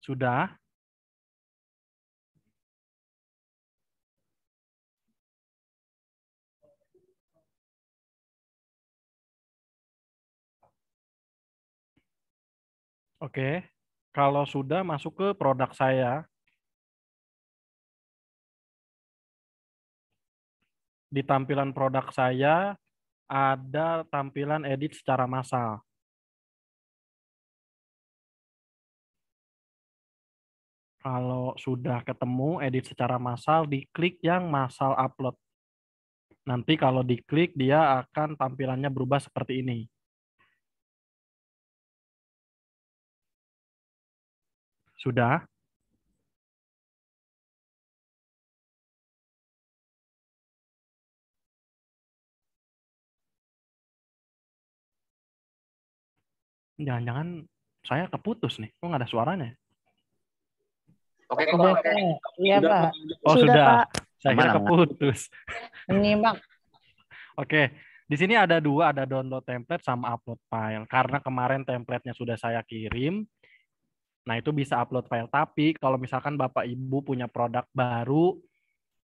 Sudah? Oke. Kalau sudah masuk ke produk saya, di tampilan produk saya ada tampilan edit secara massal. Kalau sudah ketemu edit secara massal, diklik yang massal upload. Nanti kalau diklik dia akan tampilannya berubah seperti ini. Sudah? Jangan-jangan saya keputus nih. Kok nggak ada suaranya? Oke kok Sudah, Pak. Pak. Iya, Pak. Oh, Sudah, sudah. Pak. Saya kira Aman. keputus. Menyimak. Oke, di sini ada dua, ada download template sama upload file. Karena kemarin template-nya sudah saya kirim, nah itu bisa upload file. Tapi kalau misalkan Bapak Ibu punya produk baru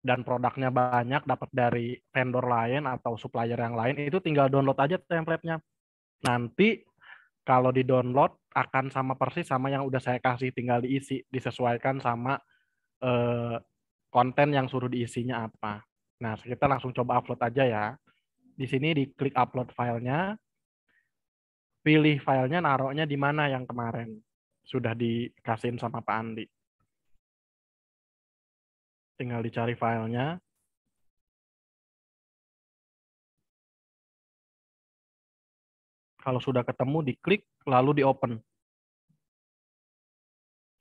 dan produknya banyak dapat dari vendor lain atau supplier yang lain, itu tinggal download aja template-nya. Nanti kalau di-download akan sama persis sama yang udah saya kasih, tinggal diisi, disesuaikan sama konten yang suruh diisinya apa. Nah, kita langsung coba upload aja ya. Di sini diklik upload filenya, pilih filenya naruhnya di mana yang kemarin sudah dikasihin sama Pak Andi. Tinggal dicari filenya. Kalau sudah ketemu, diklik, lalu di-open.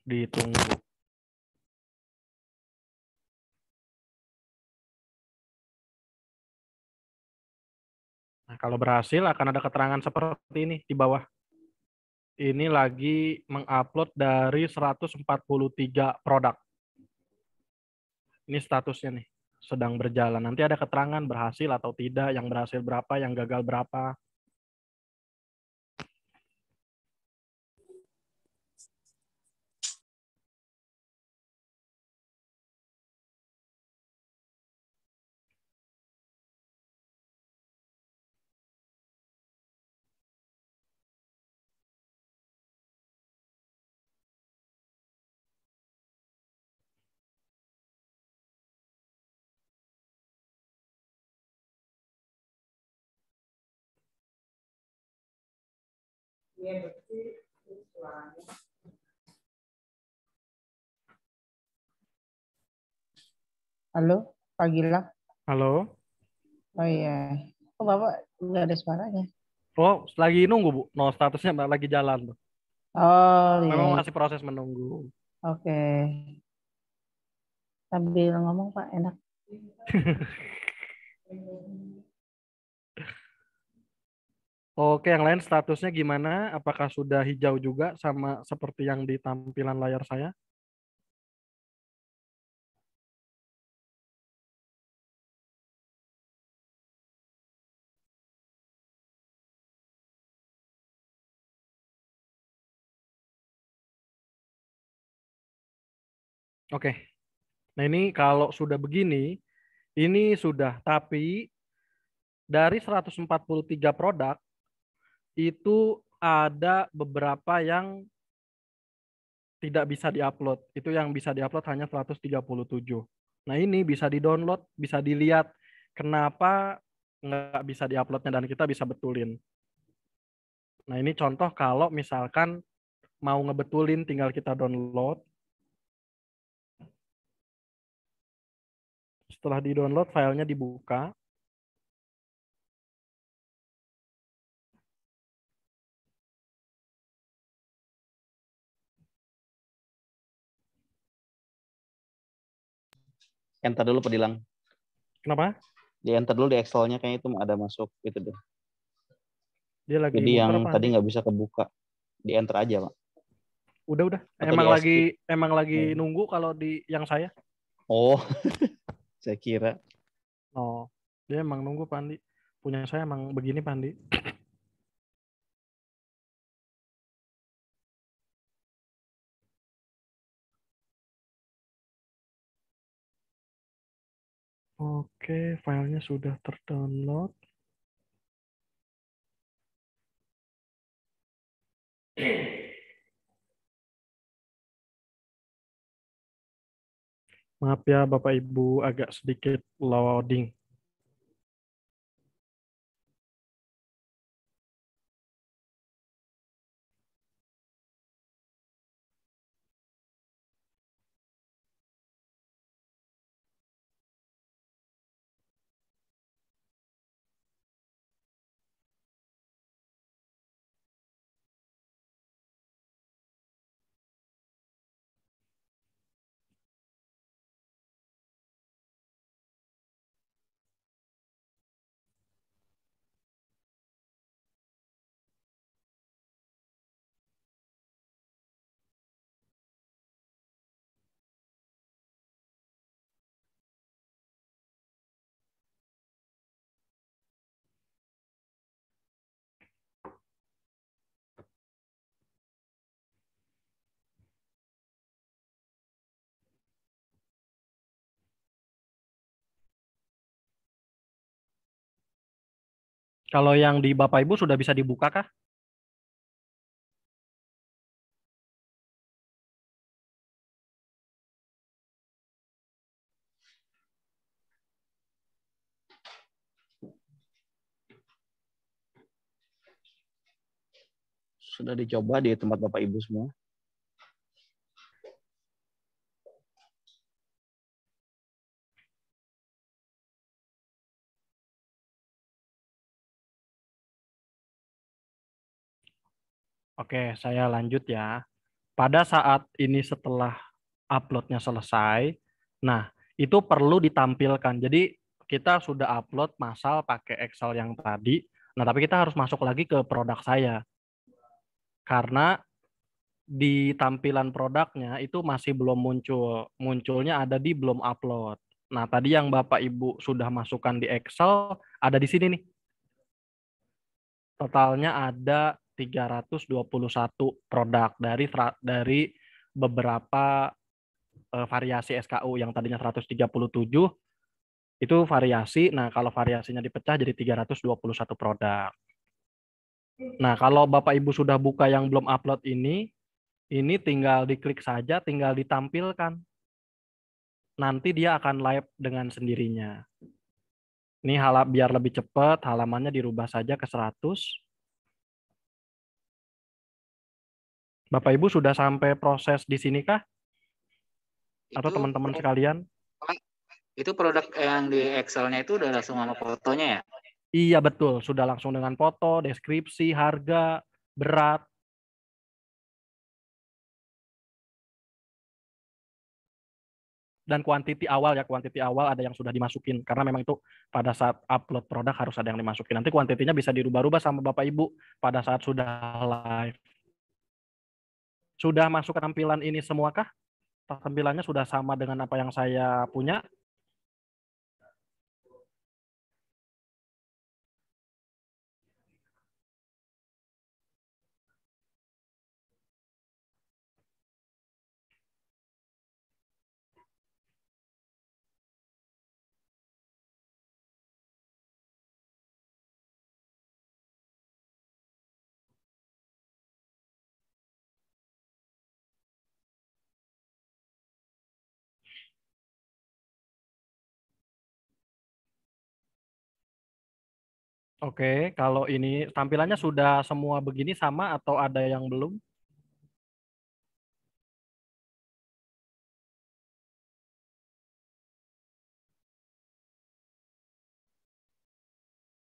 Ditunggu. Nah, kalau berhasil akan ada keterangan seperti ini di bawah. Ini lagi mengupload dari 143 produk. Ini statusnya nih, sedang berjalan. Nanti ada keterangan berhasil atau tidak, yang berhasil berapa, yang gagal berapa. Halo, Pak Gilang. Halo? Oh iya. Kok Bapak nggak ada suaranya? Oh, lagi nunggu, Bu. No, statusnya lagi jalan tuh. Oh iya, Memang iya. masih proses menunggu. Oke. Sambil ngomong, Pak, enak. Oke, yang lain statusnya gimana? Apakah sudah hijau juga sama seperti yang di tampilan layar saya? Oke. Nah, ini kalau sudah begini, ini sudah. Tapi dari 143 produk, itu ada beberapa yang tidak bisa diupload. Itu yang bisa diupload hanya 137. Nah, ini bisa di-download, bisa dilihat kenapa nggak bisa diuploadnya dan kita bisa betulin. Nah, ini contoh kalau misalkan mau ngebetulin tinggal kita download. Setelah di-download, filenya dibuka. Enter dulu pedilang. Kenapa? Di enter dulu di Excel-nya kayaknya itu ada masuk itu deh. Dia lagi Jadi muter yang apa tadi nih? nggak bisa kebuka. Di enter aja, Pak. Udah. Atau di escape. Emang lagi nunggu kalau di yang saya. Oh, saya kira. Oh, dia emang nunggu Pandi. Punya saya emang begini Pandi. Oke, filenya sudah terdownload. Maaf ya Bapak Ibu, agak sedikit loading. Kalau yang di Bapak Ibu sudah bisa dibuka kah? Sudah dicoba di tempat Bapak Ibu semua. Oke, saya lanjut ya. Pada saat ini setelah uploadnya selesai, nah itu perlu ditampilkan. Jadi kita sudah upload masal pakai Excel yang tadi. Nah, tapi kita harus masuk lagi ke produk saya. Karena di tampilan produknya itu masih belum muncul. Munculnya ada di belum upload. Nah, tadi yang Bapak Ibu sudah masukkan di Excel ada di sini nih. Totalnya ada 321 produk dari beberapa variasi SKU yang tadinya 137 itu variasi. Nah, kalau variasinya dipecah jadi 321 produk. Nah, kalau Bapak Ibu sudah buka yang belum upload ini tinggal diklik saja, tinggal ditampilkan. Nanti dia akan live dengan sendirinya. Ini biar lebih cepat, halamannya dirubah saja ke 100. Bapak Ibu sudah sampai proses di sini kah? Atau Itu teman-teman sekalian? itu produk yang di Excel-nya itu udah langsung sama fotonya ya? Iya betul, sudah langsung dengan foto, deskripsi, harga, berat. Dan kuantiti awal ada yang sudah dimasukin. Karena memang itu pada saat upload produk harus ada yang dimasukin. Nanti kuantitinya bisa dirubah-rubah sama Bapak Ibu pada saat sudah live. Sudah masuk ke tampilan ini semuakah? Tampilannya sudah sama dengan apa yang saya punya? Oke, kalau ini tampilannya sudah semua begini sama atau ada yang belum?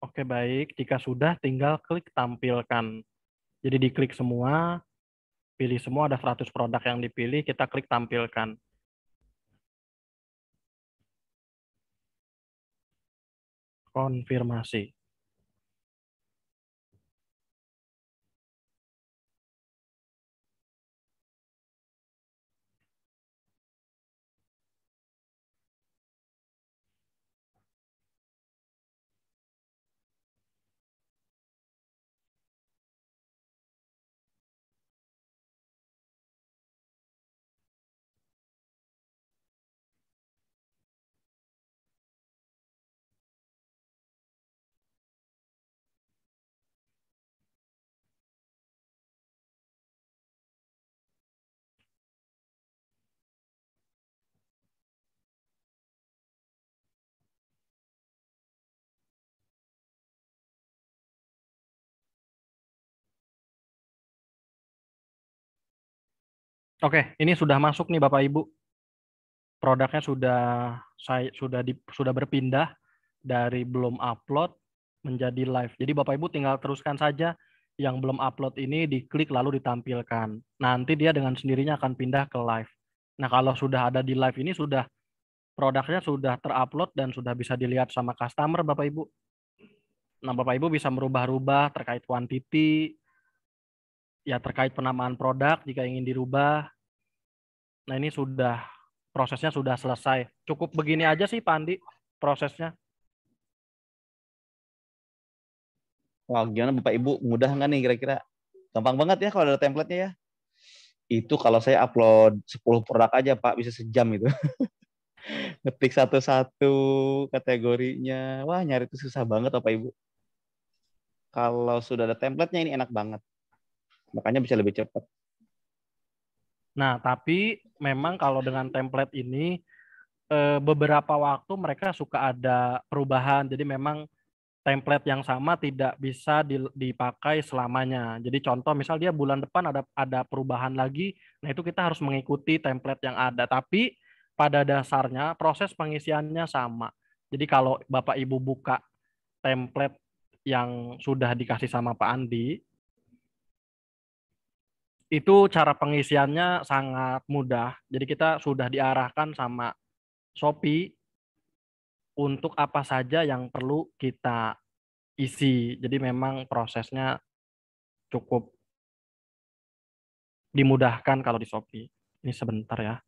Oke, baik. Jika sudah, tinggal klik tampilkan. Jadi diklik semua, pilih semua, ada 100 produk yang dipilih, kita klik tampilkan. Konfirmasi. Oke, ini sudah masuk nih Bapak Ibu. Produknya sudah berpindah dari belum upload menjadi live. Jadi Bapak Ibu tinggal teruskan saja yang belum upload ini diklik lalu ditampilkan. Nanti dia dengan sendirinya akan pindah ke live. Nah, kalau sudah ada di live ini produknya sudah terupload dan sudah bisa dilihat sama customer Bapak Ibu. Nah, Bapak Ibu bisa merubah-rubah terkait quantity, ya terkait penamaan produk jika ingin dirubah. Nah, ini prosesnya sudah selesai. Cukup begini aja sih Pak Andi prosesnya. Wah, gimana Bapak Ibu? Mudah nggak nih kira-kira? Gampang banget ya kalau ada template-nya ya. Itu kalau saya upload 10 produk aja Pak, bisa sejam itu. Ngetik satu-satu kategorinya. Wah, nyari itu susah banget Bapak Ibu. Kalau sudah ada template-nya ini enak banget. Makanya bisa lebih cepat. Nah, tapi memang kalau dengan template ini beberapa waktu mereka suka ada perubahan. Jadi memang template yang sama tidak bisa dipakai selamanya. Jadi contoh misal dia bulan depan ada perubahan lagi, nah itu kita harus mengikuti template yang ada. Tapi pada dasarnya proses pengisiannya sama. Jadi kalau Bapak Ibu buka template yang sudah dikasih sama Pak Andi, itu cara pengisiannya sangat mudah. Jadi kita sudah diarahkan sama Shopee untuk apa saja yang perlu kita isi. Jadi memang prosesnya cukup dimudahkan kalau di Shopee. Ini sebentar ya.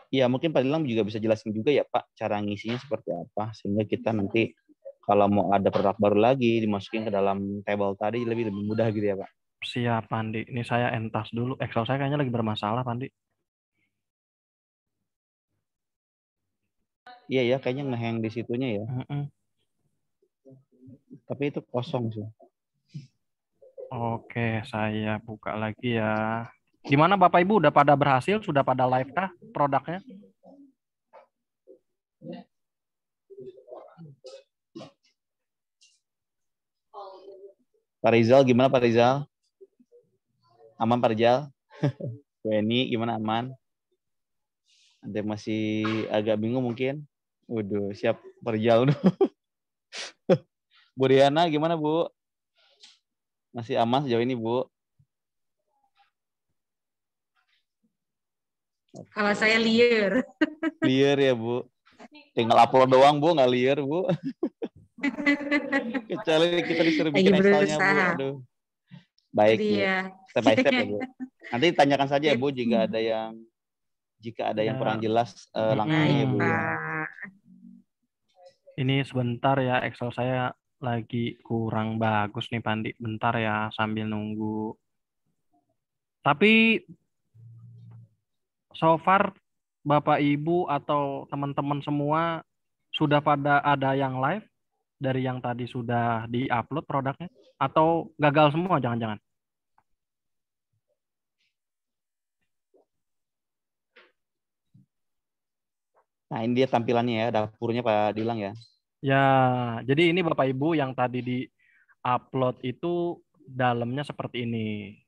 Ya, mungkin Pak Dilang juga bisa jelasin juga ya Pak, cara ngisinya seperti apa. Sehingga kita nanti kalau mau ada produk baru lagi, dimasukin ke dalam table tadi lebih mudah gitu ya Pak. Siap, Pandi. Ini saya entas dulu. Excel saya kayaknya lagi bermasalah, Pandi. Iya ya, kayaknya ngehang di situnya ya. Mm-mm. Tapi itu kosong sih. Oke, saya buka lagi ya. Gimana Bapak Ibu udah pada berhasil? Sudah pada live kah produknya? Pak Rizal, gimana Pak Rizal? Aman Pak Rizal? Weni, gimana aman? Ada masih agak bingung mungkin? Waduh, siap Pak Rizal. Bu Riana, gimana Bu? Masih aman sejauh ini Bu? Kalau saya liar. Clear ya Bu? Tinggal upload doang Bu, nggak liar Bu. Kecuali kita disuruh Lagi bikin Excel-nya Bu. berusaha. Aduh. Baik Bu. Dia. Step by step ya Bu. Nanti tanyakan saja ya Bu jika ada yang Ya. kurang jelas langsungnya ya Baik, Bu ya. Pak. Ini sebentar ya, Excel saya lagi kurang bagus nih, Pandi. Bentar ya, sambil nunggu. Tapi so far Bapak Ibu atau teman-teman semua sudah pada ada yang live dari yang tadi sudah di-upload produknya atau gagal semua jangan-jangan? Nah ini dia tampilannya ya, dapurnya Pak Dilang ya. Ya, jadi ini Bapak Ibu yang tadi di-upload itu dalamnya seperti ini.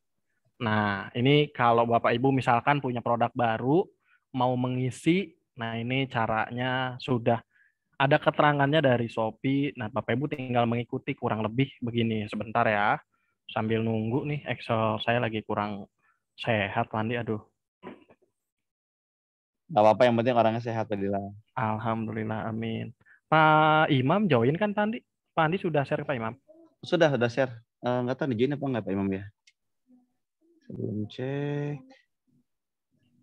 Nah, ini kalau Bapak Ibu misalkan punya produk baru, mau mengisi, nah ini caranya sudah ada keterangannya dari Shopee. Nah, Bapak Ibu tinggal mengikuti kurang lebih begini. Sebentar ya, sambil nunggu nih, Excel saya lagi kurang sehat, Pandi. Aduh, Gak apa-apa, yang penting orangnya sehat Pak Dilang. Alhamdulillah, amin. Pak Imam join kan, Pandi? Pandi sudah share Pak Imam? Sudah share. Nggak tahu nih join apa nggak Pak Imam ya. Belum cek.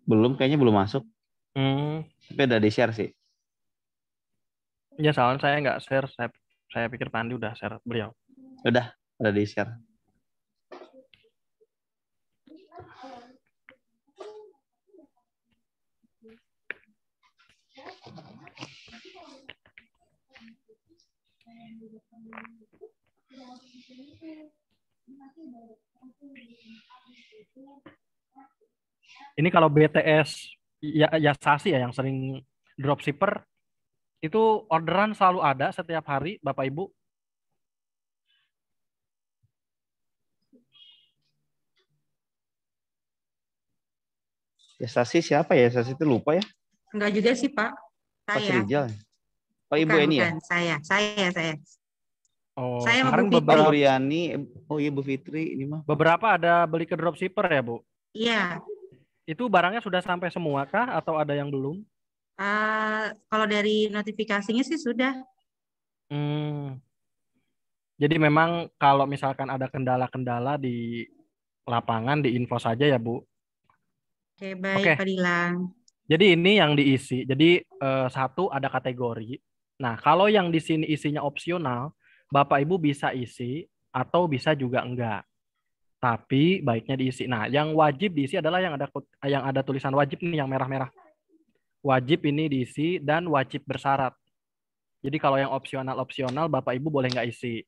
Belum, kayaknya belum masuk. Tapi udah di-share sih. Ya, soalnya saya nggak share. Saya pikir Pandi udah share beliau. Udah di-share. Ini kalau BTS ya Sasi ya yang sering dropshipper itu orderan selalu ada setiap hari Bapak Ibu. Ya Sasi siapa ya? Sasi itu lupa ya. Enggak juga sih, Pak. Pas Saya. Rijal. Oh Ibu Bukan, Eni ya? bukan. Saya. Oh, Saya sama kemarin Bu Oh Fitri. Bu Riani. Oh iya Bu Fitri. Ini mah. beberapa ada beli ke dropshipper ya, Bu? Iya. Itu barangnya sudah sampai semua kah atau ada yang belum? Kalau dari notifikasinya sih sudah. Hmm. Jadi memang kalau misalkan ada kendala-kendala di lapangan, di info saja ya, Bu. Oke, baik Oke. Pak Dilang. Jadi ini yang diisi. Jadi satu ada kategori. Nah, kalau yang di sini isinya opsional, Bapak Ibu bisa isi atau bisa juga enggak. Tapi baiknya diisi. Nah, yang wajib diisi adalah yang ada tulisan wajib nih yang merah-merah. Wajib ini diisi dan wajib bersyarat. Jadi kalau yang opsional Bapak Ibu boleh nggak isi.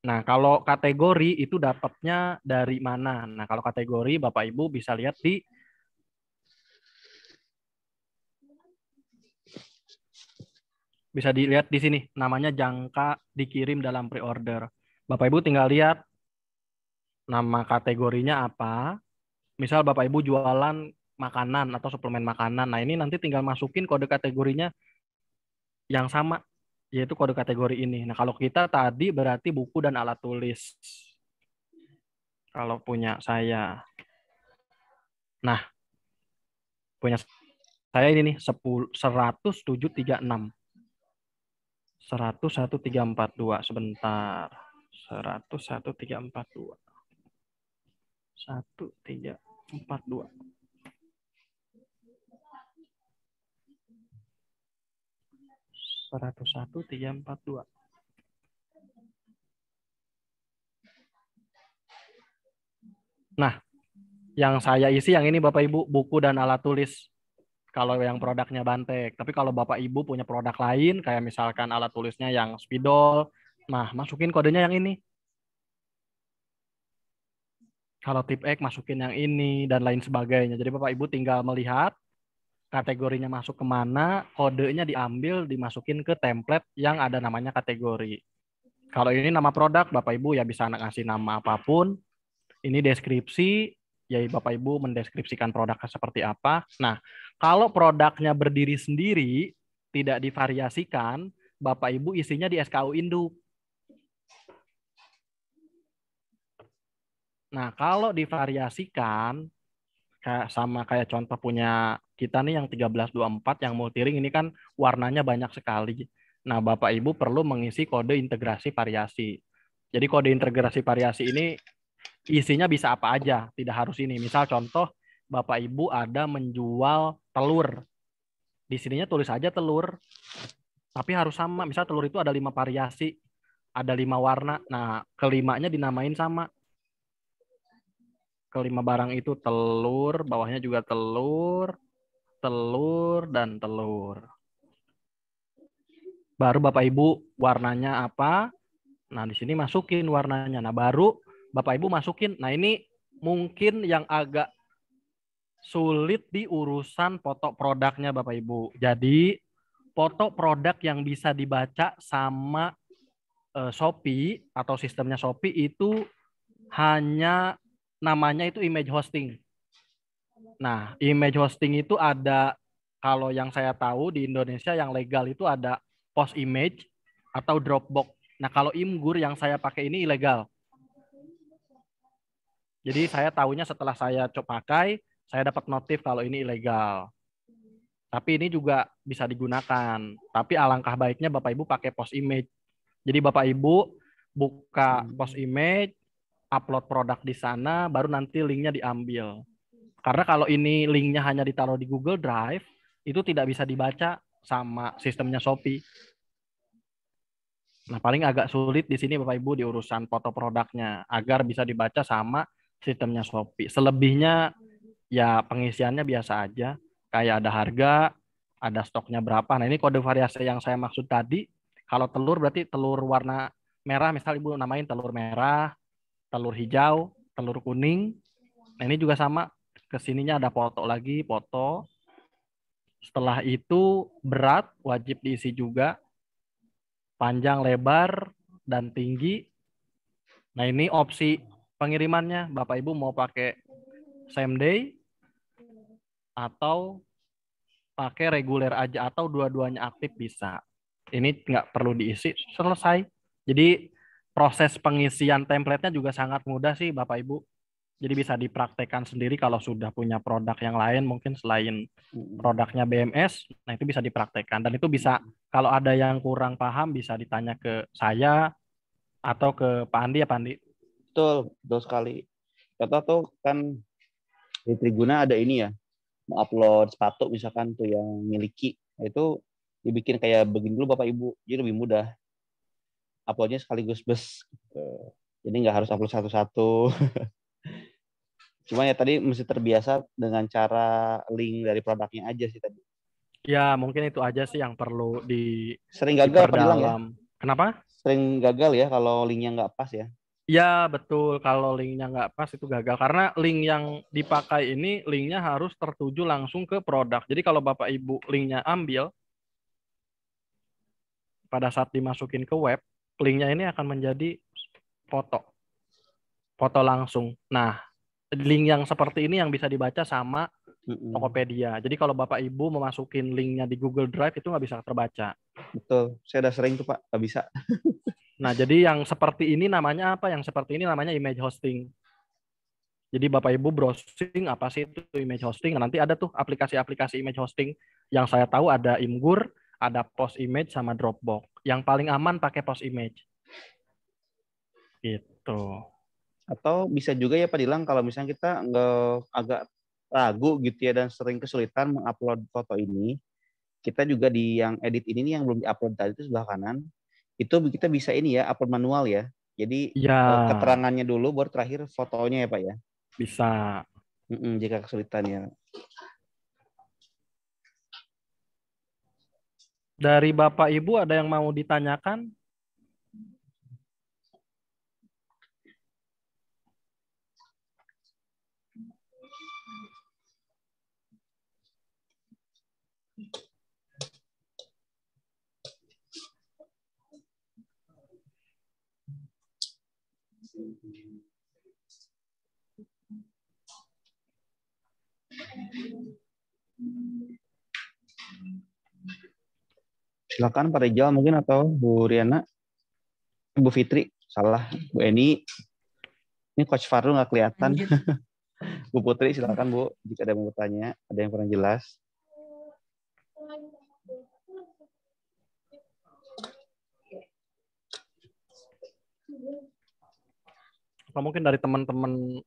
Nah, kalau kategori itu dapatnya dari mana? Nah, kalau kategori Bapak Ibu bisa lihat bisa dilihat di sini. Namanya jangka dikirim dalam pre-order. Bapak Ibu tinggal lihat nama kategorinya apa. Misal Bapak Ibu jualan makanan atau suplemen makanan. Nah, ini nanti tinggal masukin kode kategorinya yang sama, yaitu kode kategori ini. Nah, kalau kita tadi berarti buku dan alat tulis. Kalau punya saya. Nah, punya saya ini nih 10736. 101342 sebentar. 101342. 1342. 101342. Nah, yang saya isi yang ini Bapak Ibu, buku dan alat tulis. Kalau yang produknya Bantek. Tapi kalau Bapak Ibu punya produk lain, kayak misalkan alat tulisnya yang spidol, nah masukin kodenya yang ini. Kalau tip X masukin yang ini, dan lain sebagainya. Jadi Bapak Ibu tinggal melihat kategorinya masuk kemana, kodenya diambil, dimasukin ke template yang ada namanya kategori. Kalau ini nama produk, Bapak Ibu ya bisa ngasih nama apapun. Ini deskripsi, ya Bapak Ibu mendeskripsikan produknya seperti apa. Nah, kalau produknya berdiri sendiri, tidak divariasikan, Bapak Ibu isinya di SKU induk. Nah, kalau divariasikan, sama kayak contoh punya kita nih yang 1324 yang multiring ini kan warnanya banyak sekali. Nah, Bapak Ibu perlu mengisi kode integrasi variasi. Jadi kode integrasi variasi ini isinya bisa apa aja, tidak harus ini. Misal contoh, Bapak Ibu ada menjual telur. Di sininya tulis aja telur, tapi harus sama. Misal telur itu ada 5 variasi, ada 5 warna. Nah, kelimanya dinamain sama. Kelima barang itu telur, bawahnya juga telur, telur, dan telur. Baru Bapak Ibu warnanya apa? Nah, di sini masukin warnanya. Nah, baru Bapak Ibu masukin. Nah, ini mungkin yang agak sulit di urusan foto produknya Bapak Ibu. Jadi, foto produk yang bisa dibaca sama Shopee atau sistemnya Shopee itu hanya namanya itu image hosting. Nah, image hosting itu ada, kalau yang saya tahu di Indonesia yang legal itu ada Post Image atau Dropbox. Nah, kalau Imgur yang saya pakai ini ilegal. Jadi saya tahunya setelah saya coba pakai, saya dapat notif kalau ini ilegal. Tapi ini juga bisa digunakan. Tapi alangkah baiknya Bapak Ibu pakai Post Image. Jadi Bapak Ibu buka Post Image, upload produk di sana, baru nanti linknya diambil. Karena kalau ini linknya hanya ditaruh di Google Drive, itu tidak bisa dibaca sama sistemnya Shopee. Nah, paling agak sulit di sini Bapak Ibu di urusan foto produknya, agar bisa dibaca sama sistemnya Shopee. Selebihnya ya pengisiannya biasa aja. Kayak ada harga, ada stoknya berapa. Nah, ini kode variasi yang saya maksud tadi. Kalau telur berarti telur warna merah, misal Ibu namain telur merah, telur hijau, telur kuning. Nah, ini juga sama. Kesininya ada foto lagi, foto. Setelah itu berat, wajib diisi juga. Panjang, lebar, dan tinggi. Nah, ini opsi pengirimannya. Bapak Ibu mau pakai same day atau pakai reguler aja atau dua-duanya aktif bisa. Ini nggak perlu diisi, selesai. Jadi proses pengisian template-nya juga sangat mudah sih Bapak Ibu. Jadi bisa dipraktekkan sendiri kalau sudah punya produk yang lain mungkin selain produknya BMS, nah itu bisa dipraktekkan dan itu bisa kalau ada yang kurang paham bisa ditanya ke saya atau ke Pak Andi ya Pak Andi. Betul, betul sekali. Contoh tuh kan di Triguna ada ini ya, mau upload sepatu misalkan tuh yang miliki, itu dibikin kayak begini dulu Bapak Ibu, jadi lebih mudah. Uploadnya sekaligus bus. Gitu. Jadi nggak harus upload satu-satu. Cuma ya tadi mesti terbiasa dengan cara link dari produknya aja sih tadi. Ya mungkin itu aja sih yang perlu Sering gagal Pak Dilang ya? diperdalam. Kenapa? Sering gagal ya kalau linknya nggak pas ya? Ya betul, kalau linknya nggak pas itu gagal. Karena link yang dipakai ini linknya harus tertuju langsung ke produk. Jadi kalau Bapak Ibu linknya ambil, pada saat dimasukin ke web, linknya ini akan menjadi foto. Foto langsung. Nah, link yang seperti ini yang bisa dibaca sama Tokopedia. Jadi kalau Bapak Ibu memasukin linknya di Google Drive itu nggak bisa terbaca. Betul, saya udah sering tuh Pak, nggak bisa. Nah, jadi yang seperti ini namanya apa? Yang seperti ini namanya image hosting. Jadi Bapak Ibu browsing apa sih itu image hosting. Nanti ada tuh aplikasi-aplikasi image hosting. Yang saya tahu ada Imgur, ada Post Image sama Dropbox. Yang paling aman pakai Post Image. Gitu. Atau bisa juga ya Pak Dilang kalau misalnya kita nggak agak ragu gitu ya dan sering kesulitan mengupload foto ini, kita juga di yang edit ini nih yang belum diupload tadi itu sebelah kanan, itu kita bisa ini ya upload manual ya. Jadi Ya, keterangannya dulu baru terakhir fotonya ya Pak ya. bisa. Jika kesulitan ya. Dari Bapak Ibu ada yang mau ditanyakan? Silakan Pak Rijal mungkin atau Bu Riana, Bu Fitri, salah, Bu Eni. Ini Coach Farul nggak kelihatan. Lanjut. Bu Putri silakan Bu, jika ada yang mau bertanya, ada yang kurang jelas. Atau mungkin dari teman-teman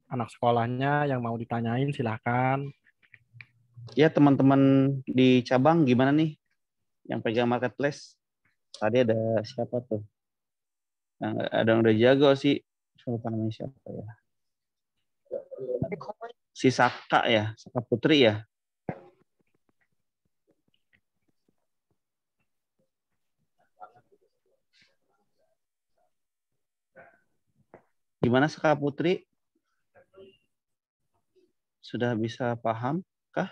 anak sekolahnya yang mau ditanyain silahkan. Ya teman-teman di cabang gimana nih yang pegang marketplace? Tadi ada siapa tuh? Nah, ada yang udah jago sih. Lupa namanya siapa ya? Si Saka ya, Saka Putri ya. Gimana Saka Putri? Sudah bisa paham kah?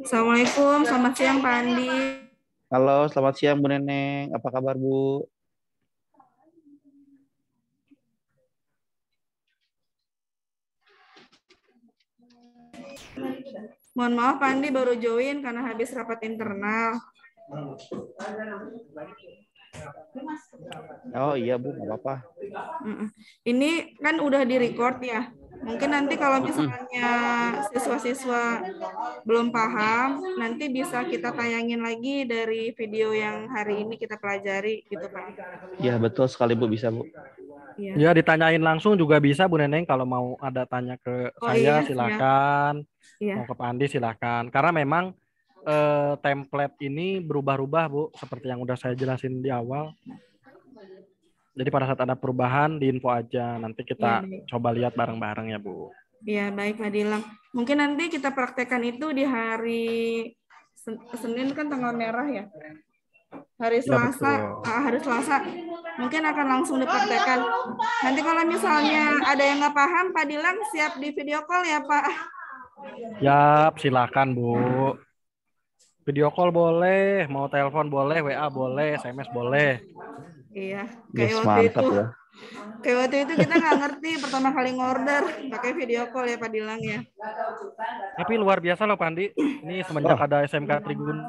Assalamualaikum, selamat siang Pak Andi. Halo, selamat siang Bu Neneng. Apa kabar Bu? Mohon maaf Pak Andi baru join karena habis rapat internal. Oh iya Bu, nggak apa-apa. Ini kan udah di-record ya. Mungkin nanti kalau misalnya siswa-siswa belum paham, nanti bisa kita tayangin lagi dari video yang hari ini kita pelajari gitu Pak. Ya betul sekali Bu, bisa Bu. Iya. Ya ditanyain langsung juga bisa Bu Neneng kalau mau ada tanya ke saya Iya, silakan. Iya. Mau ke Pak Andi silakan. Karena memang template ini berubah-ubah Bu, seperti yang udah saya jelasin di awal. Jadi pada saat ada perubahan di info aja. Nanti kita coba lihat bareng-bareng ya Bu. Iya baik Pak Dilang. Mungkin nanti kita praktekkan itu di hari Senin kan tanggal merah ya. Hari Ya, Selasa, betul. hari Selasa mungkin akan langsung dipraktekkan. Nanti kalau misalnya ada yang nggak paham, Pak Dilang siap di video call ya Pak. Siap, silakan Bu. Video call boleh, mau telepon boleh, WA boleh, SMS boleh. Iya, Yes, mantap ya. kayak waktu itu kita nggak ngerti pertama kali ngorder pakai video call ya Pak Dilang ya. Tapi luar biasa loh Pandi. Ini semenjak ada SMK Triguna,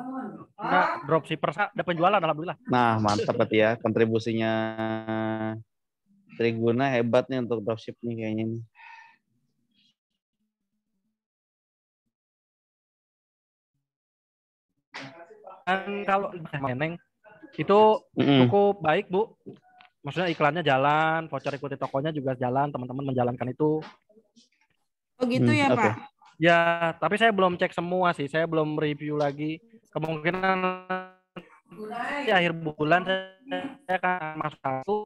dropshipper ada penjualan alhamdulillah. Nah, mantap berarti ya kontribusinya Triguna hebat nih untuk dropship nih kayaknya nih. Dan kalau Meneng itu cukup baik Bu. Maksudnya iklannya jalan, voucher ikuti tokonya juga jalan, teman-teman menjalankan itu. Oh gitu ya Pak? Ya, tapi saya belum cek semua sih, saya belum review lagi. Kemungkinan di akhir bulan saya akan masuk satu,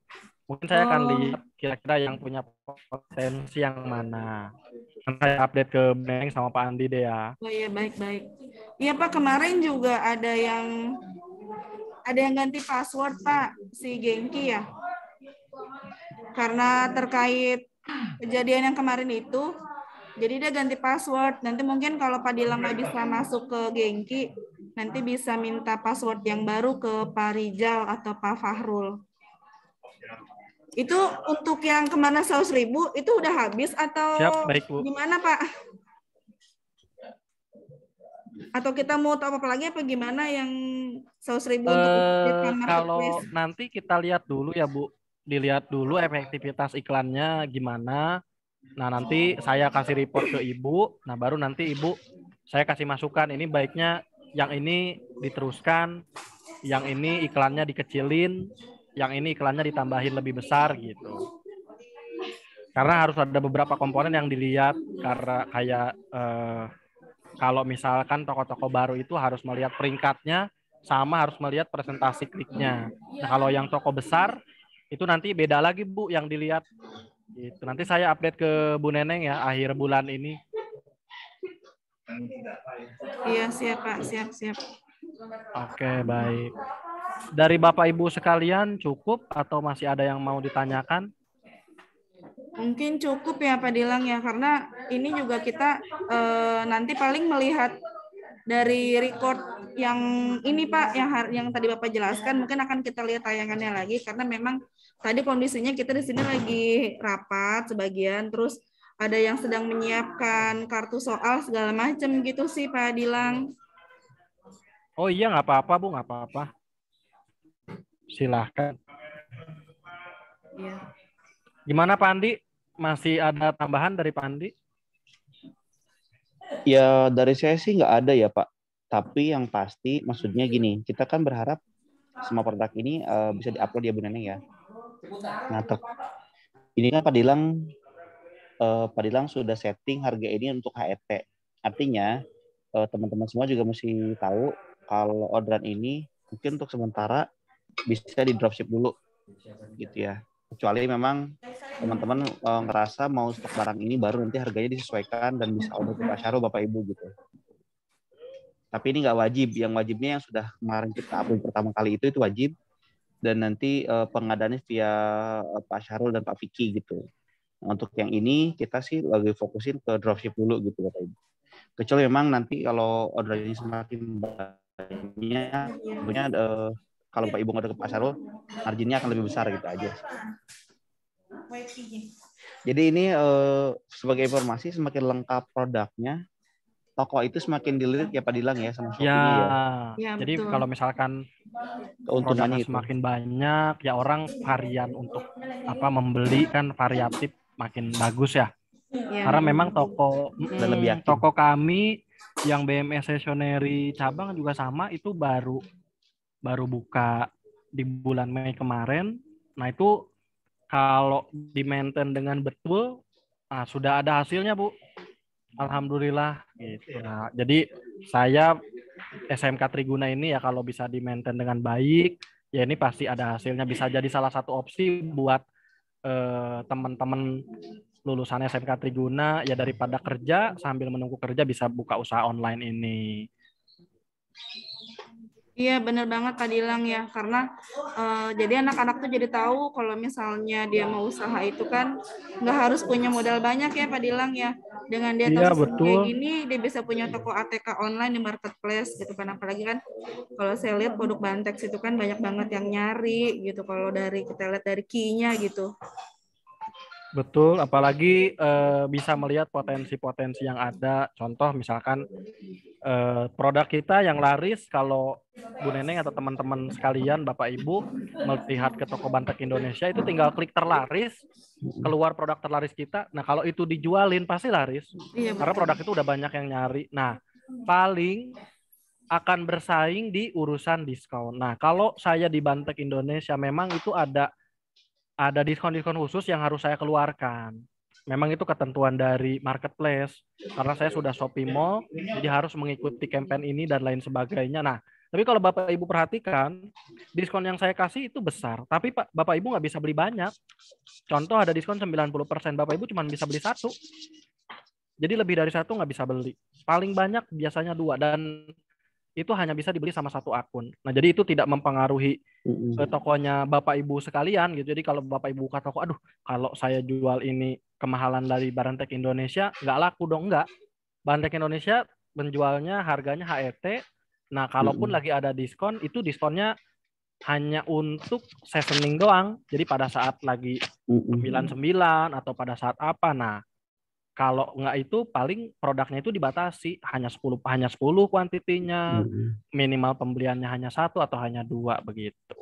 mungkin saya akan lihat kira-kira yang punya potensi yang mana. Saya update ke Beng sama Pak Andi deh ya. Oh iya, baik-baik. Iya Pak, kemarin juga ada yang ganti password Pak, si Genki ya. Karena terkait kejadian yang kemarin itu, jadi dia ganti password. Nanti mungkin kalau Pak Dilang nggak bisa masuk ke Genki, nanti bisa minta password yang baru ke Pak Rizal atau Pak Fahrul. Itu untuk yang kemana 100.000 itu udah habis atau siap, baik, Bu. Gimana Pak? Atau kita mau top apa lagi apa gimana yang 100.000 untuk kalau nanti kita lihat dulu ya Bu, dilihat dulu efektivitas iklannya gimana. Nah nanti saya kasih report ke Ibu, nah baru nanti Ibu saya kasih masukan ini baiknya yang ini diteruskan, yang ini iklannya dikecilin, yang ini iklannya ditambahin lebih besar gitu. Karena harus ada beberapa komponen yang dilihat, karena kayak kalau misalkan toko-toko baru itu harus melihat peringkatnya sama harus melihat presentasi kliknya. Nah kalau yang toko besar itu nanti beda lagi Bu yang dilihat. Gitu. Nanti saya update ke Bu Neneng ya akhir bulan ini. Iya siap Pak, siap. Oke baik. Dari Bapak Ibu sekalian cukup atau masih ada yang mau ditanyakan? Mungkin cukup ya Pak Dilang ya, karena ini juga kita nanti paling melihat dari record yang ini Pak, yang tadi Bapak jelaskan, mungkin akan kita lihat tayangannya lagi, karena memang tadi kondisinya kita di sini lagi rapat sebagian, terus ada yang sedang menyiapkan kartu soal segala macam gitu sih Pak Dilang. Oh iya nggak apa-apa Bu, nggak apa-apa. Silahkan. Iya. Gimana Pak Andi? Masih ada tambahan dari Pak Andi? Ya dari saya sih nggak ada ya Pak. Tapi yang pasti maksudnya gini, kita kan berharap semua produk ini bisa diupload ya Bu Neneng ya. Nah, ini kan Pak Dilang sudah setting harga ini untuk HET. Artinya teman-teman semua juga mesti tahu kalau orderan ini mungkin untuk sementara bisa di dropship dulu gitu ya. Kecuali memang teman-teman ngerasa mau stok barang ini baru nanti harganya disesuaikan dan bisa order ke Pak Syarul Bapak Ibu gitu. Tapi ini nggak wajib. Yang wajibnya yang sudah kemarin kita upload pertama kali itu wajib. Dan nanti pengadaannya via Pak Syarul dan Pak Vicky gitu. Nah, untuk yang ini kita sih lagi fokusin ke dropship dulu gitu Bapak Ibu. Kecuali memang nanti kalau ordernya semakin banyak, tentunya kalau Pak Ibu ngorder ke Pak Syarul, marginnya akan lebih besar gitu aja. Jadi ini sebagai informasi semakin lengkap produknya, toko itu semakin dilirik ya Pak Dilang ya sama Shopee-nya ya. Jadi Betul. kalau misalkan keuntungannya semakin banyak ya orang varian untuk membeli kan variatif makin bagus ya. Karena memang toko kami yang BMS Stationery cabang juga sama itu baru buka di bulan Mei kemarin. Nah itu kalau di-maintain dengan betul, sudah ada hasilnya Bu. Alhamdulillah gitu. Nah, jadi saya SMK Triguna ini ya kalau bisa di-maintain dengan baik, ya ini pasti ada hasilnya. Bisa jadi salah satu opsi buat teman-teman lulusan SMK Triguna ya daripada kerja sambil menunggu kerja bisa buka usaha online ini. Iya bener banget Pak Dilang ya, karena jadi anak-anak tuh jadi tahu kalau misalnya dia mau usaha itu kan nggak harus punya modal banyak ya Pak Dilang ya. Dengan dia Iya tahu sistem kayak betul. gini, dia bisa punya toko ATK online di marketplace gitu kan. Apalagi kan kalau saya lihat produk Bantex itu kan banyak banget yang nyari gitu. Kalau dari kita lihat dari key-nya gitu. Betul, apalagi bisa melihat potensi-potensi yang ada. Contoh misalkan produk kita yang laris, kalau Bu Neneng atau teman-teman sekalian, Bapak Ibu melihat ke toko Bantek Indonesia itu tinggal klik terlaris, keluar produk terlaris kita. Nah kalau itu dijualin pasti laris, Iya karena betul. produk itu udah banyak yang nyari. Nah paling akan bersaing di urusan diskon. Nah kalau saya di Bantek Indonesia memang itu ada diskon-diskon khusus yang harus saya keluarkan. Memang itu ketentuan dari marketplace. Karena saya sudah Shopee Mall, jadi harus mengikuti campaign ini dan lain sebagainya. Nah, tapi kalau Bapak Ibu perhatikan, diskon yang saya kasih itu besar. Tapi Bapak Ibu nggak bisa beli banyak. Contoh ada diskon 90%, Bapak Ibu cuma bisa beli satu. Jadi lebih dari satu nggak bisa beli. Paling banyak biasanya 2. Dan itu hanya bisa dibeli sama satu akun. Nah, jadi itu tidak mempengaruhi tokonya Bapak Ibu sekalian gitu. Jadi kalau Bapak Ibu buka toko, aduh, kalau saya jual ini kemahalan dari Barantek Indonesia, nggak laku dong, nggak. Barantek Indonesia menjualnya harganya HET. Nah, kalaupun lagi ada diskon, itu diskonnya hanya untuk seasoning doang. Jadi pada saat lagi 99 atau pada saat apa. Nah, kalau nggak itu paling produknya itu dibatasi hanya 10 kuantitinya, minimal pembeliannya hanya 1 atau hanya 2 begitu.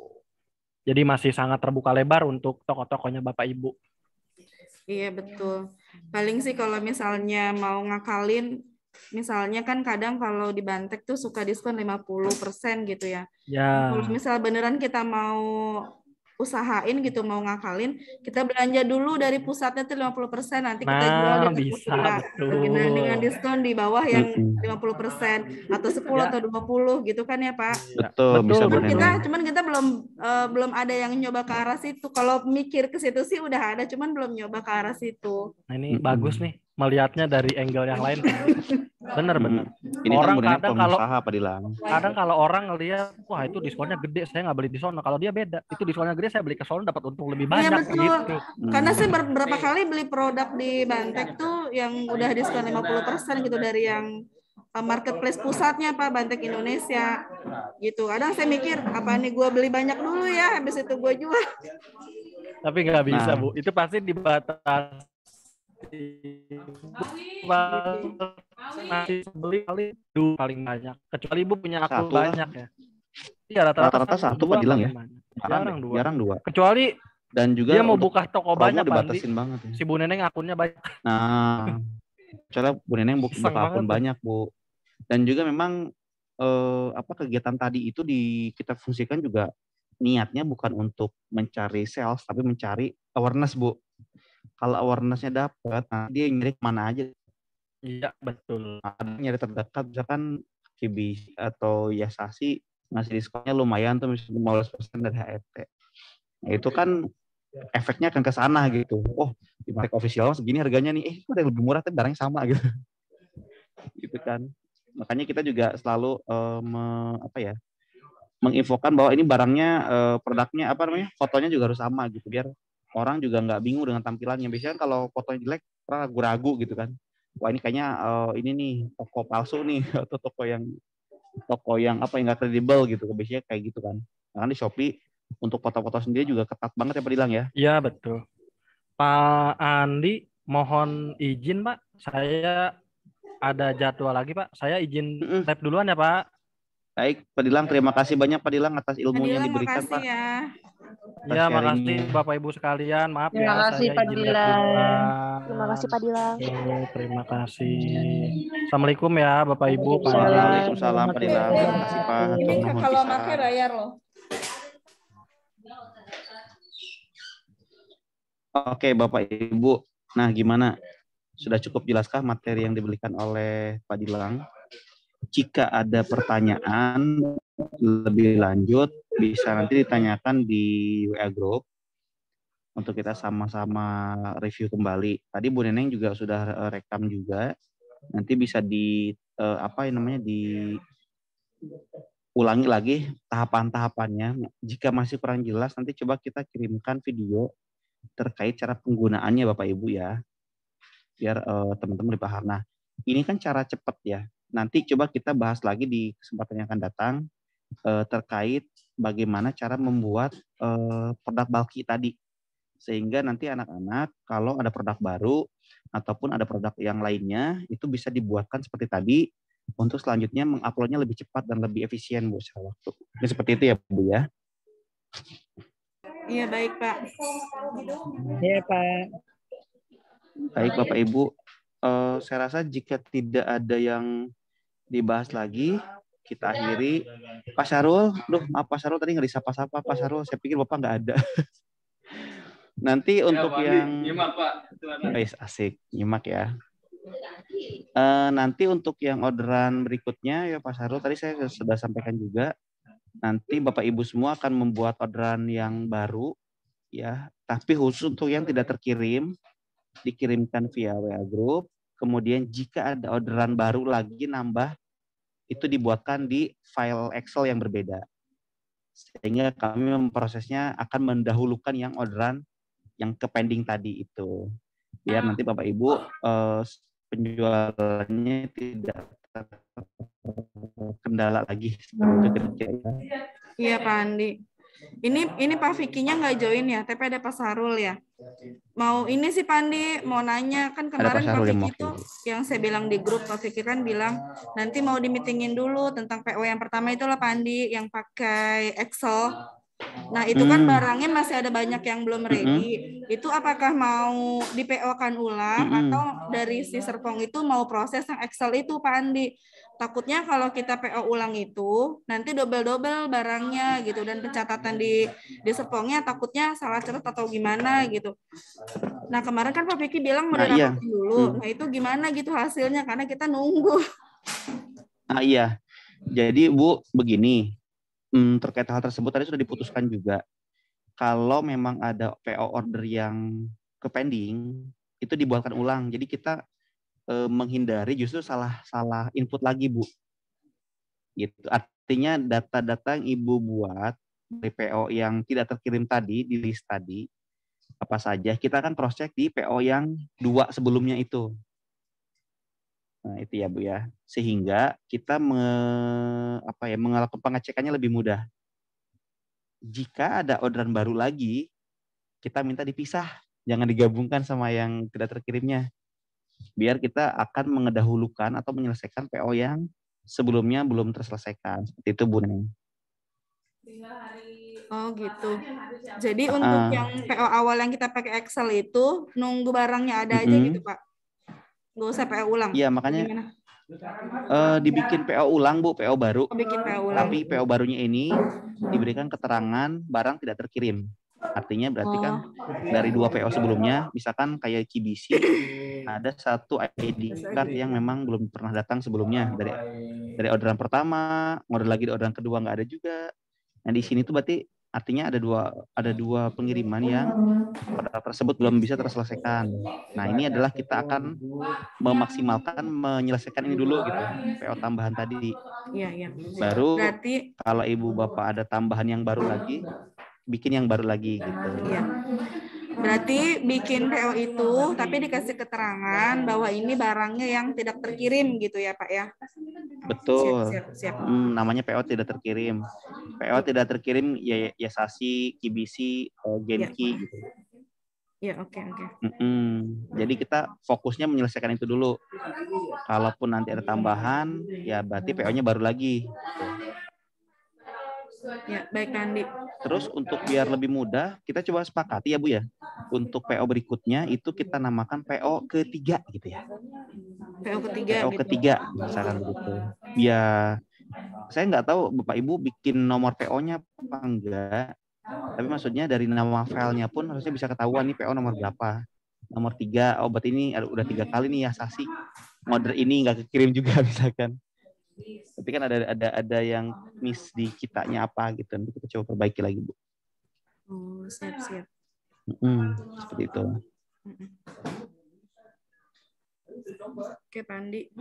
Jadi masih sangat terbuka lebar untuk toko-tokonya Bapak Ibu. Iya betul. Paling sih kalau misalnya mau ngakalin, misalnya kan kadang kalau di Bantek tuh suka diskon 50% gitu ya. Ya. Kalau misal beneran kita mau usahain gitu, mau ngakalin, kita belanja dulu dari pusatnya tuh 50%, nanti kita jual di Nah, toko bisa kita. Dengan betul. diskon di bawah yang 50% atau 10 Ya. atau 20 gitu kan ya Pak. Betul, bisa Betul, betul. Cuman kita belum ada yang nyoba ke arah situ. Kalau mikir ke situ sih udah ada, cuman belum nyoba ke arah situ. Nah, ini bagus nih melihatnya dari angle yang lain. Bener-bener. Ini kan Orang sebenarnya kadang pengusaha Pak Dilang. kadang kalau orang ngelihat, wah itu diskonnya gede, saya nggak beli di sono. Kalau dia beda, itu diskonnya gede, saya beli ke sono dapat untung lebih Iya banyak betul. gitu. Karena saya beberapa kali beli produk di Bantek tuh yang udah diskon 50% gitu dari yang marketplace pusatnya Pak, Bantek Indonesia gitu. Kadang saya mikir apa nih gue beli banyak dulu ya, habis itu gue jual. Tapi nggak bisa Nah. Bu, itu pasti dibatasi. Masih beli paling banyak. Kecuali Ibu punya akun Satu lah. banyak ya. Iya Rata-rata satu Pak Dilang ya. Jarang dua. Jarang 2. Kecuali Dan juga dia mau buka toko banyak dibatasin banget ya. Si Bu Neneng akunnya banyak. Nah, soalnya Bu Neneng buka akun banyak Bu. Dan juga memang kegiatan tadi itu kita fungsikan juga niatnya bukan untuk mencari sales tapi mencari awareness Bu. Kalau awarenessnya dapat, nah dia nyari kemana aja. Iya betul. Ada nyari terdekat, misalkan Kibi atau Yasasi ngasih diskonnya lumayan tuh, misalnya 15% dari HET. Nah, itu kan efeknya akan ke sana gitu. Oh, di market official segini harganya nih, itu ada yang lebih murah tapi barangnya sama gitu. Gitu kan. Makanya kita juga selalu menginfokan bahwa ini barangnya, produknya fotonya juga harus sama gitu, biar orang juga nggak bingung dengan tampilannya. Biasanya kalau fotonya jelek, ragu-ragu gitu kan. Wah ini kayaknya ini nih toko palsu nih atau toko yang nggak kredibel gitu. Biasanya kayak gitu kan. Nah, di Shopee untuk foto-foto sendiri juga ketat banget ya Pak Dilang ya. Iya betul. Pak Andi, mohon izin Pak, saya ada jadwal lagi Pak. Saya izin live duluan ya Pak. Baik Pak Dilang, terima kasih banyak Pak Dilang atas ilmunya yang diberikan Pak. Ya. Ya, makasih Bapak Ibu sekalian. Maaf Terima ya, kasih, saya Pak izin Dilang. Terima kasih Pak Dilang. Terima kasih. Assalamualaikum ya Bapak Ibu. Waalaikumsalam Pak Dilang. Terima kasih Pak. Ini kalau pakai bayar loh. Oke Bapak Ibu. Nah gimana? Sudah cukup jelaskah materi yang diberikan oleh Pak Dilang? Jika ada pertanyaan lebih lanjut, bisa nanti ditanyakan di WA Group untuk kita sama-sama review kembali. Tadi Bu Neneng juga sudah rekam juga. Nanti bisa ulangi lagi tahapan-tahapannya. Jika masih kurang jelas, nanti coba kita kirimkan video terkait cara penggunaannya Bapak Ibu ya, biar teman-teman lebih paham. Nah, ini kan cara cepat ya. Nanti coba kita bahas lagi di kesempatan yang akan datang terkait bagaimana cara membuat produk bulky tadi. Sehingga nanti anak-anak kalau ada produk baru ataupun ada produk yang lainnya, itu bisa dibuatkan seperti tadi, untuk selanjutnya menguploadnya lebih cepat dan lebih efisien Bu secara waktu. Ini seperti itu ya Bu ya. Iya, baik Pak. Iya, Pak. Baik Bapak Ibu, saya rasa jika tidak ada yang dibahas lagi, kita akhiri. Pak Syarul, maaf Pak Syarul tadi nggak disapa-sapa. Pak Syarul, saya pikir Bapak nggak ada. Nanti untuk yang nyimak Pak, guys asik nyimak ya. Nanti untuk yang orderan berikutnya ya Pak Syarul, tadi saya sudah sampaikan juga. Nanti Bapak Ibu semua akan membuat orderan yang baru ya, tapi khusus untuk yang tidak terkirim, dikirimkan via WA Group. Kemudian jika ada orderan baru lagi nambah, itu dibuatkan di file Excel yang berbeda. Sehingga kami memprosesnya akan mendahulukan yang orderan yang ke pending tadi itu. Biar nanti Bapak Ibu penjualannya tidak terkendala lagi. Iya Pak Andi. Ini Pak Vicky-nya nggak join ya, tapi ada Pak Sarul ya. Mau ini sih Pak Andi, mau nanya kan kemarin Pak Vicky itu yang saya bilang di grup, Pak Vicky kan bilang nanti mau di-meetingin dulu tentang PO yang pertama itulah Pak Andi yang pakai Excel. Nah itu kan barangnya masih ada banyak yang belum ready. Itu apakah mau di PO-kan ulang atau dari si Serpong itu mau proses yang Excel itu Pak Andi? Takutnya kalau kita PO ulang itu nanti double-double barangnya gitu, dan pencatatan di Serpongnya takutnya salah catat atau gimana gitu. Nah kemarin kan Pak Vicky bilang mau dirapatin dulu. Nah itu gimana gitu hasilnya, karena kita nunggu. Iya, jadi Bu begini, terkait hal tersebut tadi sudah diputuskan juga. Kalau memang ada PO order yang ke pending, itu dibuatkan ulang. Jadi kita menghindari justru salah input lagi Bu. Gitu. Artinya data-data yang Ibu buat dari PO yang tidak terkirim tadi di list tadi apa saja, kita akan cross check di PO yang 2 sebelumnya itu. Nah, itu ya Bu ya. Sehingga kita melakukan pengecekannya lebih mudah. Jika ada orderan baru lagi, kita minta dipisah, jangan digabungkan sama yang tidak terkirimnya. Biar kita akan mendahulukan atau menyelesaikan PO yang sebelumnya belum terselesaikan. Seperti itu Bu Neng. Oh gitu. Jadi untuk yang PO awal yang kita pakai Excel itu nunggu barangnya ada aja gitu Pak? Nggak usah PO ulang? Iya makanya dibikin PO ulang Bu, PO baru. Bikin PO ulang. Tapi PO barunya ini diberikan keterangan barang tidak terkirim. Artinya berarti kan dari 2 PO sebelumnya, misalkan kayak KBC, ada 1 ID card yang memang belum pernah datang sebelumnya dari orderan pertama, order lagi di orderan kedua nggak ada juga. Nah di sini tuh berarti artinya ada dua pengiriman yang produk tersebut belum bisa terselesaikan. Nah ini adalah kita akan memaksimalkan menyelesaikan ini dulu gitu, PO tambahan tadi. Iya. Baru berarti kalau Ibu Bapak ada tambahan yang baru lagi, bikin yang baru lagi gitu. Iya. Berarti bikin PO itu tapi dikasih keterangan bahwa ini barangnya yang tidak terkirim gitu ya Pak ya? Betul. Siap. Namanya PO tidak terkirim. PO tidak terkirim ya Sasi, KBC, Genki gitu. Ya oke. Jadi kita fokusnya menyelesaikan itu dulu. Kalaupun nanti ada tambahan, ya berarti PO-nya baru lagi. Ya, baik Andi. Terus untuk biar lebih mudah, kita coba sepakati ya Bu ya. Untuk PO berikutnya itu kita namakan PO ketiga gitu ya. PO ketiga. PO ketiga, misalkan begitu. Ya, saya nggak tahu Bapak Ibu bikin nomor PO-nya apa enggak. Tapi maksudnya dari nama filenya pun harusnya bisa ketahuan nih PO nomor berapa. Nomor 3, oh berarti ini udah 3 kali nih ya Sasi. Order ini nggak kekirim juga misalkan. Tapi kan ada yang miss di kitanya apa gitu. Nanti kita coba perbaiki lagi Bu. Oh siap. Seperti itu. Oke Pak Andi.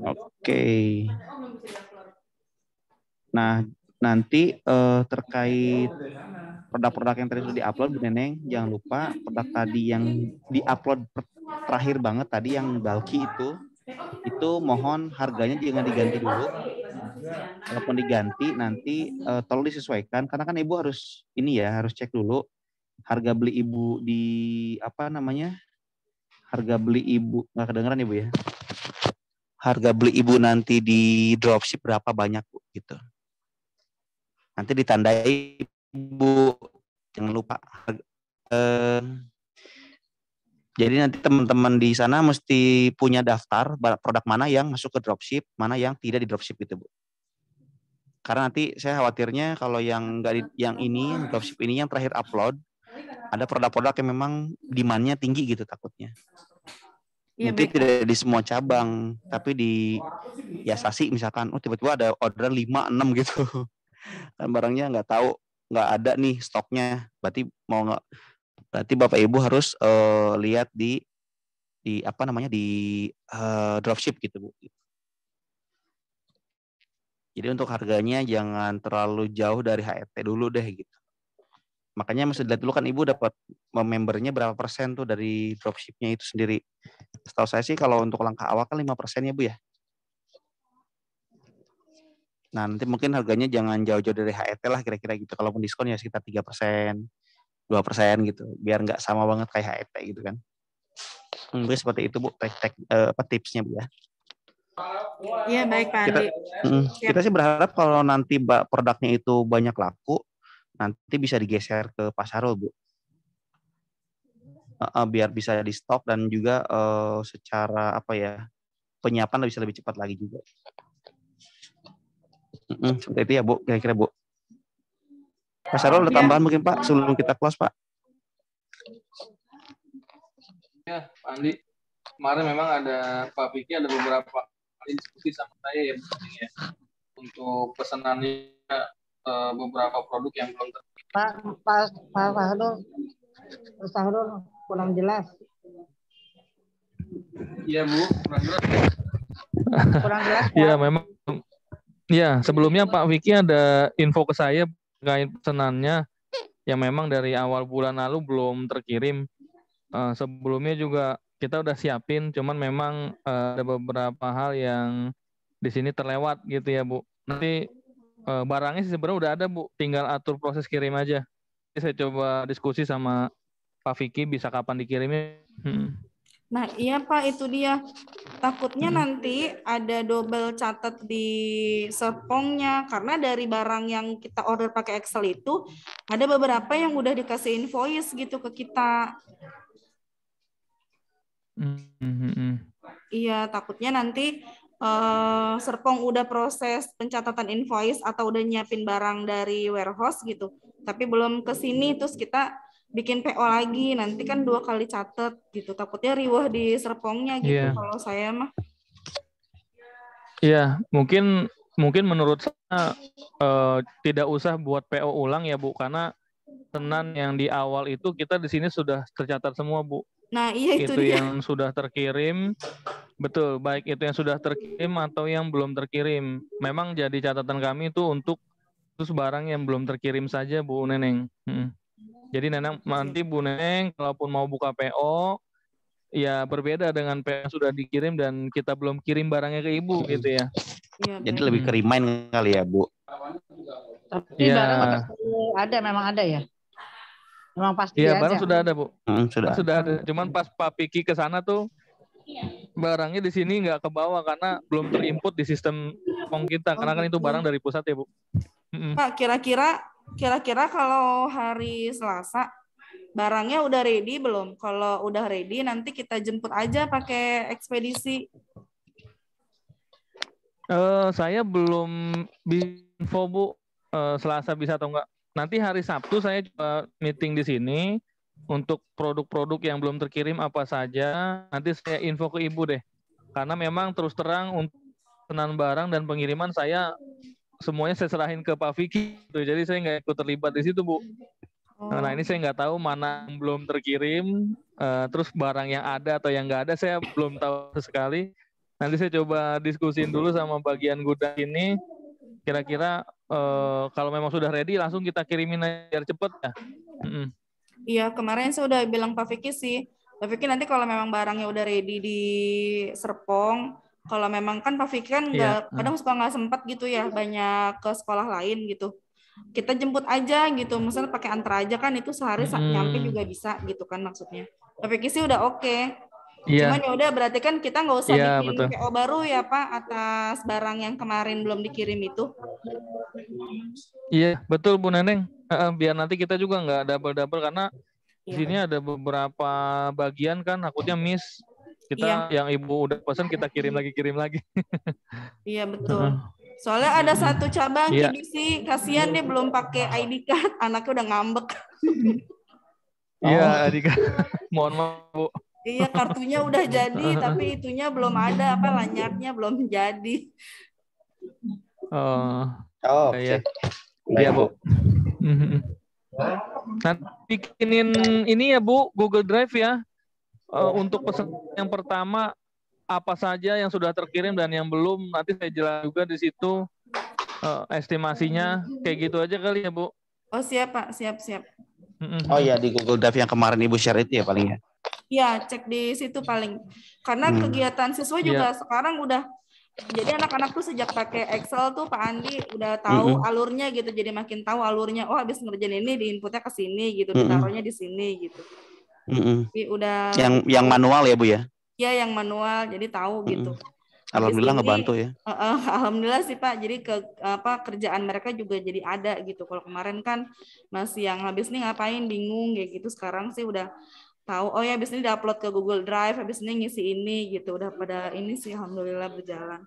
Oke. Nah, nanti terkait produk-produk yang tadi sudah diupload, Bu Neneng, jangan lupa produk tadi yang diupload terakhir banget tadi yang bulky itu mohon harganya jangan diganti dulu. Walaupun diganti nanti tolong disesuaikan karena kan Ibu harus harus cek dulu harga beli Ibu di harga beli Ibu nggak kedengeran Ibu ya. Harga beli Ibu nanti di dropship berapa banyak Bu gitu. Nanti ditandai Bu, jangan lupa. Jadi nanti teman-teman di sana mesti punya daftar produk mana yang masuk ke dropship, mana yang tidak di dropship gitu Bu. Karena nanti saya khawatirnya kalau yang dropship ini yang terakhir upload, ada produk-produk yang memang demand-nya tinggi gitu takutnya. Ya, mungkin tidak di semua cabang, tapi di Yasasi misalkan, tiba-tiba ada orderan 5-6 gitu. Kan barangnya nggak ada nih stoknya. Berarti Bapak Ibu harus lihat di dropship gitu Bu. Jadi untuk harganya jangan terlalu jauh dari HRT dulu deh gitu. Makanya mesti dilihat dulu kan Ibu dapat membernya berapa persen tuh dari dropshipnya itu sendiri. Setahu saya sih kalau untuk langkah awal kan 5% ya Bu ya. Nah nanti mungkin harganya jangan jauh-jauh dari HRT lah kira-kira gitu. Kalaupun diskon ya sekitar 3%, 2% gitu. Biar nggak sama banget kayak HRT gitu kan. Mungkin seperti itu Bu, tipsnya Bu ya. Iya baik Pak Andi. Kita sih berharap kalau nanti produknya itu banyak laku, nanti bisa digeser ke Pasarul Bu. Biar bisa di stok dan juga secara penyiapan bisa lebih cepat lagi juga. Seperti itu ya Bu, kira-kira Bu. Pasarul ada tambahan mungkin Pak sebelum kita close Pak? Ya Pak Andi, kemarin memang ada Pak Vicky ada beberapa diskusi sama saya ya untuk pesanannya beberapa produk yang belum Pak Fahrul kurang jelas. Iya Bu, kurang jelas. Ya memang. Ya sebelumnya Pak Vicky ada info ke saya terkait pesanannya yang memang dari awal bulan lalu belum terkirim. Sebelumnya juga kita udah siapin, cuman memang ada beberapa hal yang di sini terlewat gitu ya Bu. Nanti barangnya sih sebenarnya udah ada Bu, tinggal atur proses kirim aja. Jadi saya coba diskusi sama Pak Vicky bisa kapan dikirimnya. Nah iya Pak, itu dia. Takutnya nanti ada double catat di serpongnya karena dari barang yang kita order pakai Excel itu ada beberapa yang udah dikasih invoice gitu ke kita. Iya, takutnya nanti Serpong udah proses pencatatan invoice atau udah nyiapin barang dari warehouse gitu, tapi belum ke sini, terus kita bikin PO lagi, nanti kan 2 kali catat gitu, takutnya riwah di Serpongnya gitu. Kalau saya mah. Iya, mungkin menurut saya tidak usah buat PO ulang ya Bu, karena pesanan yang di awal itu kita di sini sudah tercatat semua Bu. Nah iya itu dia. Yang sudah terkirim, betul, baik itu yang sudah terkirim atau yang belum terkirim. Memang jadi catatan kami itu untuk khusus barang yang belum terkirim saja Bu Neneng. Jadi nanti Bu Neneng kalaupun mau buka PO, ya berbeda dengan PO yang sudah dikirim dan kita belum kirim barangnya ke Ibu gitu ya. Jadi lebih ke remind kali ya Bu. Tapi barang memang ada ya? Memang pasti iya, ada. Barang sudah ada Bu. Sudah ada. Cuman pas Pak Vicky ke sana tuh barangnya di sini nggak kebawa karena belum terinput di sistem Serpong kita. Karena kan itu barang dari pusat ya Bu. Pak, kira-kira kalau hari Selasa barangnya udah ready belum? Kalau udah ready nanti kita jemput aja pakai ekspedisi. Saya belum info Bu Selasa bisa atau enggak. Nanti hari Sabtu saya coba meeting di sini untuk produk-produk yang belum terkirim apa saja. Nanti saya info ke Ibu deh. Karena memang terus terang untuk pesanan barang dan pengiriman saya semuanya saya serahin ke Pak Vicky. Jadi saya nggak ikut terlibat di situ Bu. Nah ini saya nggak tahu mana yang belum terkirim. Terus barang yang ada atau yang nggak ada saya belum tahu sekali. Nanti saya coba diskusin dulu sama bagian gudang ini. Kira-kira kalau memang sudah ready langsung kita kirimin aja biar cepet ya. Iya, kemarin saya udah bilang Pak Vicky sih. Pak Vicky nanti kalau memang barangnya udah ready di Serpong, kalau memang kan Pak Vicky kan kadang suka nggak sempat gitu ya, banyak ke sekolah lain gitu. Kita jemput aja gitu, misalnya pakai antar aja kan itu sehari nyampe juga bisa gitu kan maksudnya. Pak Vicky sih udah oke. Cuman ya udah berarti kan kita nggak usah bikin PO baru ya Pak atas barang yang kemarin belum dikirim itu. Iya betul Bu Neneng. Biar nanti kita juga nggak double karena di sini ada beberapa bagian kan takutnya miss. Kita yang Ibu udah pesan kita kirim lagi. Iya betul. Soalnya ada satu cabang KBC, kasihan dia belum pakai ID card, anaknya udah ngambek. Iya, ID card. Mohon maaf, Bu. Iya, kartunya udah jadi, tapi itunya belum ada, lanyardnya belum jadi. Iya. Iya, Bu. Nanti bikinin ini ya, Bu, Google Drive ya. Untuk pesan yang pertama, apa saja yang sudah terkirim dan yang belum, nanti saya jelaskan juga di situ estimasinya, kayak gitu aja kali ya Bu. Oh siap Pak, siap. Oh iya di Google Drive yang kemarin Ibu share itu ya paling ya? Iya cek di situ paling, karena kegiatan siswa juga sekarang udah, jadi anak-anak tuh sejak pakai Excel tuh Pak Andi udah tahu alurnya gitu, jadi makin tahu alurnya, oh habis ngerjain ini di inputnya ke sini gitu, ditaruhnya di sini gitu. Jadi udah yang manual ya Bu ya? Ya yang manual, jadi tahu gitu. Alhamdulillah ngebantu ya. Alhamdulillah sih Pak. Jadi kerjaan mereka juga jadi ada gitu. Kalau kemarin kan masih yang habis nih ngapain bingung kayak gitu. Sekarang sih udah tahu. Oh ya habis ini diupload ke Google Drive, habis ini ngisi ini gitu. Udah pada ini sih alhamdulillah berjalan.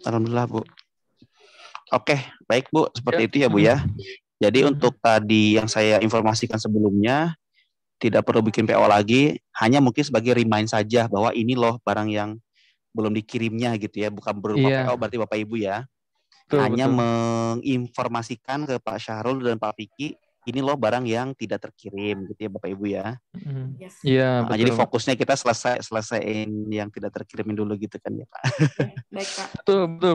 Alhamdulillah Bu. Oke, baik Bu. Seperti itu ya Bu ya. Jadi untuk tadi yang saya informasikan sebelumnya, tidak perlu bikin PO lagi, hanya mungkin sebagai remind saja bahwa ini loh barang yang belum dikirimnya gitu ya, bukan berupa PO berarti Bapak Ibu ya. Hanya menginformasikan ke Pak Syahrul dan Pak Vicky, ini loh barang yang tidak terkirim gitu ya Bapak Ibu ya. Iya. Jadi fokusnya kita selesaiin yang tidak terkirimin dulu gitu kan ya Pak. Baik Pak.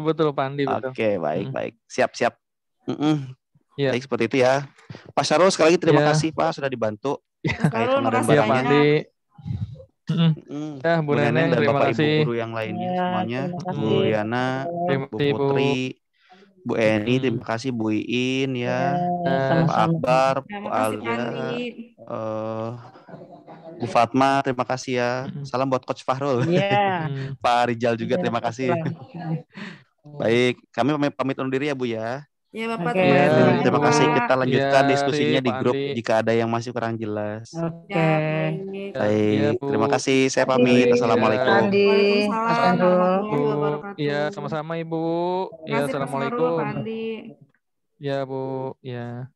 Betul Pak Andi. Oke, baik. Siap. Baik seperti itu ya. Pak Syahrul sekali lagi terima kasih Pak sudah dibantu. Makasih Pak Andi. Bu Neneng dan terima Bapak kasih. Ibu guru yang lainnya semuanya. Bu Riana, Bu Putri, Bu Eni, terima kasih Bu Iin ya. Pak Akbar, Bu Alia, Bu Fatma, terima kasih ya. Salam buat Coach Fahrul. Pak Rijal juga terima kasih. Baik, kami pamit undur diri ya Bu ya. Ya Bapak, terima kasih. Kita lanjutkan diskusinya di grup jika ada yang masih kurang jelas. Baik, terima kasih. Saya pamit. Assalamualaikum. Waalaikumsalam warahmatullahi wabarakatuh. Iya, sama-sama Ibu. Ya, assalamualaikum. Pak Andi. Ya Bu, ya.